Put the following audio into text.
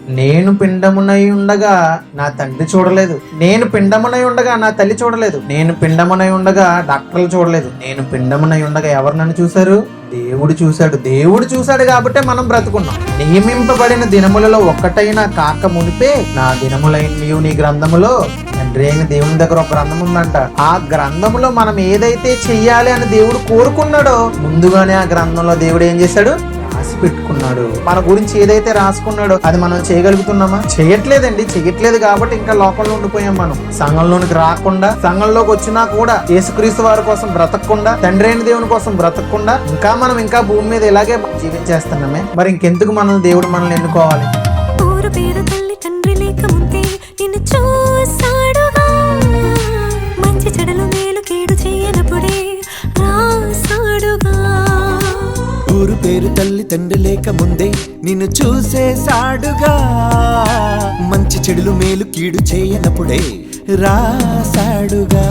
నేను పిండమునై ఉండగా నా తండ్రి చూడలేదు, నేను పిండమునై ఉండగా నా తల్లి చూడలేదు, నేను పిండమునై ఉండగా డాక్టర్లు చూడలేదు, నేను పిండమునై ఉండగా ఎవరు నన్ను చూశారు? దేవుడు చూశాడు. దేవుడు చూశాడు కాబట్టే మనం బ్రతుకున్నాం. నియమింపబడిన దినములలో ఒక్కటైనా కాక మునిపే నా దినములైనయు నీ గ్రంథములో, తండ్రి అయిన దేవుని దగ్గర ఒక గ్రంథం ఉందంట. ఆ గ్రంథములో మనం ఏదైతే చెయ్యాలి అని దేవుడు కోరుకున్నాడో ముందుగానే ఆ గ్రంథంలో దేవుడు ఏం చేశాడు? రాసి పెట్టుకున్నాడు. మన గురించి ఏదైతే రాసుకున్నాడో అది మనం చేయగలుగుతున్నామా? చేయట్లేదండి. చేయట్లేదు కాబట్టి ఇంకా లోకంలో ఉండిపోయాం. మనం సంఘంలోనికి రాకుండా, సంఘంలోకి వచ్చినా కూడా యేసుక్రీస్తు వారి కోసం బ్రతకకుండా, తండ్రి అయిన దేవుని కోసం బ్రతకకుండా ఇంకా భూమి మీద ఇలాగే జీవించేస్తున్నామే. మరి ఇంకెందుకు మనం దేవుడు మనల్ని ఎన్నుకోవాలి? మంచి చెడులు మేలు కీడు చేయనప్పుడే రాసాడుగా. ఊరు పేరు తల్లి తండ్రి లేక ముందే నిన్ను చూసేసాడుగా. మంచి చెడులు మేలు కీడు చేయనప్పుడే రాసాడుగా.